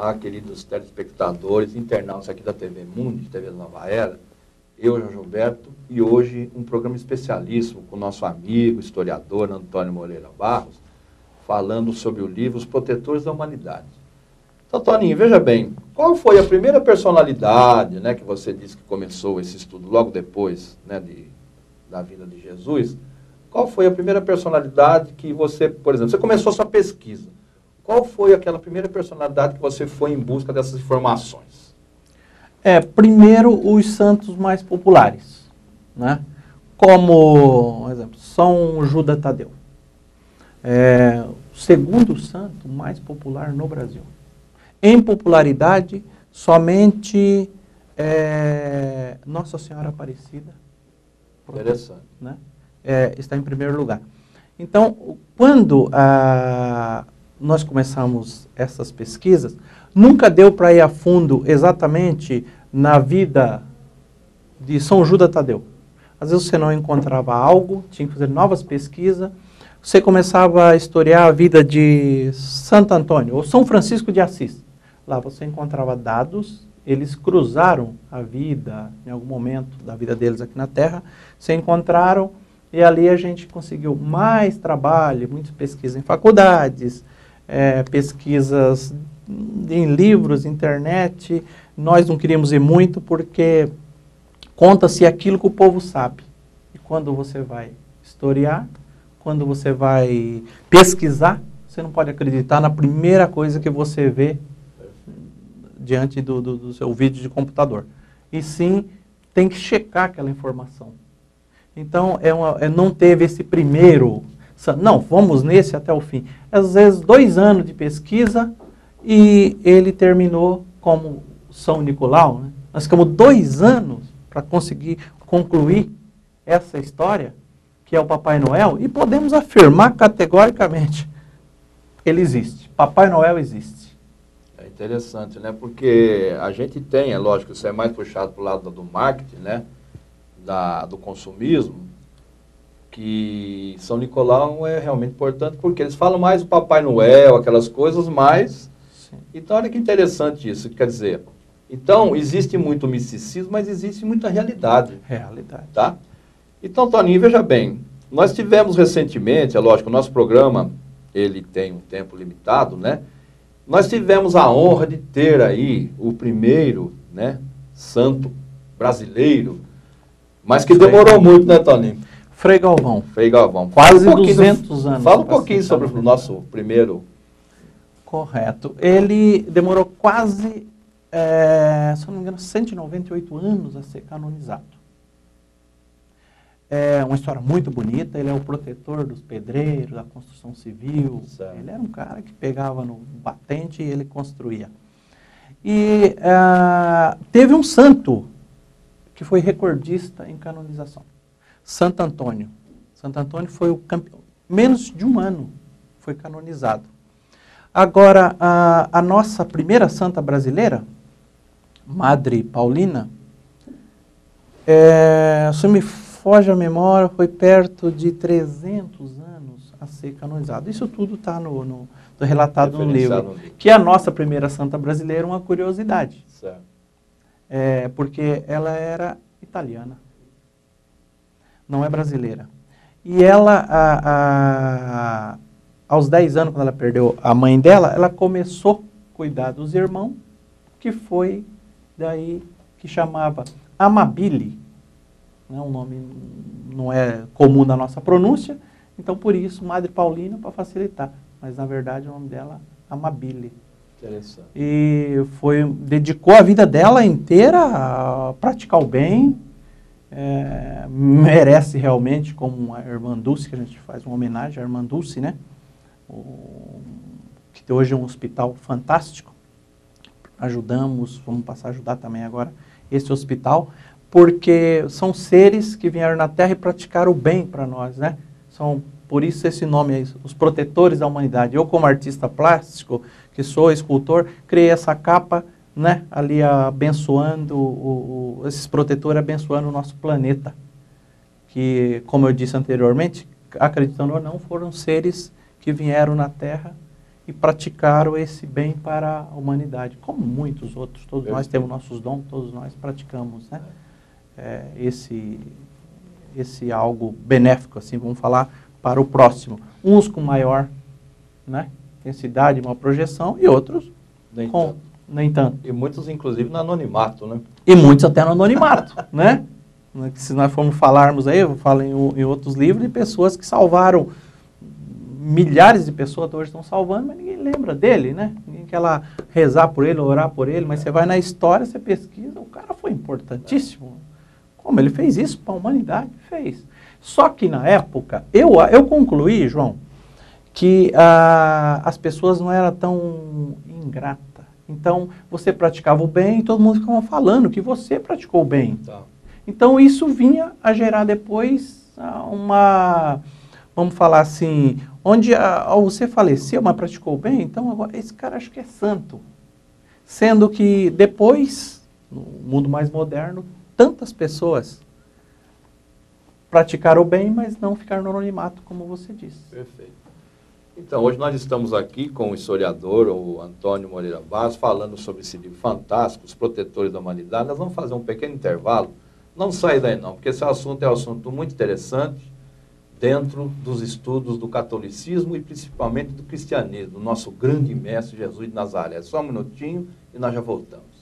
Olá, queridos telespectadores, internautas aqui da TV Mundo, TV Nova Era. Eu, João Gilberto, e hoje um programa especialíssimo com o nosso amigo, historiador Antônio Moreira Barros, falando sobre o livro Os Protetores da Humanidade. Então, Toninho, veja bem, qual foi a primeira personalidade, né, que você disse que começou esse estudo logo depois, né, da vida de Jesus? Qual foi a primeira personalidade que você, por exemplo, você começou sua pesquisa? Qual foi aquela primeira personalidade que você foi em busca dessas informações? Primeiro, os santos mais populares, né? Como, por exemplo, São Judas Tadeu. O segundo santo mais popular no Brasil. Em popularidade, somente Nossa Senhora Aparecida. Interessante. Né? Está em primeiro lugar. Então, quando nós começamos essas pesquisas, nunca deu para ir a fundo exatamente na vida de São Judas Tadeu. Às vezes você não encontrava algo, tinha que fazer novas pesquisas. Você começava a historiar a vida de Santo Antônio ou São Francisco de Assis. Lá você encontrava dados, eles cruzaram a vida, em algum momento da vida deles aqui na Terra, se encontraram e ali a gente conseguiu mais trabalho, muitas pesquisas em faculdades, pesquisas em livros, internet. Nós não queríamos ir muito porque conta-se aquilo que o povo sabe. E quando você vai historiar, quando você vai pesquisar, você não pode acreditar na primeira coisa que você vê diante do seu vídeo de computador. E sim, tem que checar aquela informação. Então, não teve esse primeiro... Não, vamos nesse até o fim. Às vezes, 2 anos de pesquisa e ele terminou como São Nicolau. Né? Nós ficamos 2 anos para conseguir concluir essa história, que é o Papai Noel, e podemos afirmar categoricamente que ele existe. Papai Noel existe. É interessante, né? Porque a gente tem, é lógico, isso é mais puxado para o lado do marketing, né? Do consumismo, que São Nicolau é realmente importante, porque eles falam mais do Papai Noel, aquelas coisas, mas... Sim. Então, olha que interessante isso, quer dizer... Então, existe muito misticismo, mas existe muita realidade. Realidade. Tá? Então, Toninho, veja bem, nós tivemos recentemente, é lógico, o nosso programa, ele tem um tempo limitado, né? Nós tivemos a honra de ter aí o primeiro, né, santo brasileiro, mas que demorou muito, né, Toninho? Frei Galvão. Frei Galvão. Quase 200 anos. Fala um pouquinho sobre o nosso primeiro. Correto. Ele demorou quase, se não me engano, 198 anos a ser canonizado. É uma história muito bonita. Ele é o protetor dos pedreiros, da construção civil. Certo. Ele era um cara que pegava no batente e ele construía. E teve um santo que foi recordista em canonização. Santo Antônio. Santo Antônio foi o campeão. Menos de 1 ano foi canonizado. Agora, a nossa primeira santa brasileira, Madre Paulina, se me foge a memória, foi perto de 300 anos a ser canonizado. Isso tudo está relatado no livro. Que a nossa primeira santa brasileira é uma curiosidade. Certo. Porque ela era italiana. Não é brasileira. E ela, aos 10 anos, quando ela perdeu a mãe dela, ela começou a cuidar dos irmãos, que foi daí que chamava Amabile. Um nome não é comum na nossa pronúncia, então por isso Madre Paulina, para facilitar. Mas na verdade o nome dela é Amabile. Interessante. E dedicou a vida dela inteira a praticar o bem. Merece realmente, como a Irmã Dulce, que a gente faz uma homenagem à Irmã Dulce, né? Que hoje é um hospital fantástico. Ajudamos, vamos passar a ajudar também agora esse hospital, porque são seres que vieram na Terra e praticaram o bem para nós, né? Por isso esse nome é os protetores da humanidade. Eu, como artista plástico, que sou escultor, criei essa capa, né, ali abençoando, esses protetores abençoando o nosso planeta. Que, como eu disse anteriormente, acreditando ou não, foram seres que vieram na Terra e praticaram esse bem para a humanidade, como muitos outros. Todos nós temos nossos dons, todos nós praticamos, né? Esse algo benéfico, assim, vamos falar, para o próximo. Uns com maior, né, intensidade, uma projeção, e outros nem tanto. E muitos, inclusive, no anonimato, né? E muitos até no anonimato, né? Se nós formos falarmos aí, eu falo em outros livros, de pessoas que salvaram milhares de pessoas, hoje estão salvando, mas ninguém lembra dele, né? Ninguém quer lá rezar por ele, orar por ele, mas você vai na história, você pesquisa, o cara foi importantíssimo. Como ele fez isso para a humanidade? Fez. Só que na época, eu concluí, João, que as pessoas não eram tão ingratas. Então, você praticava o bem e todo mundo ficava falando que você praticou o bem. Tá. Então, isso vinha a gerar depois vamos falar assim, onde você faleceu, mas praticou o bem, então agora esse cara acho que é santo. Sendo que depois, no mundo mais moderno, tantas pessoas praticaram o bem, mas não ficaram no anonimato, como você disse. Perfeito. Então, hoje nós estamos aqui com o historiador, o Antônio Moreira Barros, falando sobre esse livro fantástico, Os Protetores da Humanidade. Nós vamos fazer um pequeno intervalo. Não sai daí não, porque esse assunto é um assunto muito interessante dentro dos estudos do catolicismo e principalmente do cristianismo, do nosso grande mestre Jesus de Nazaré. Só um minutinho e nós já voltamos.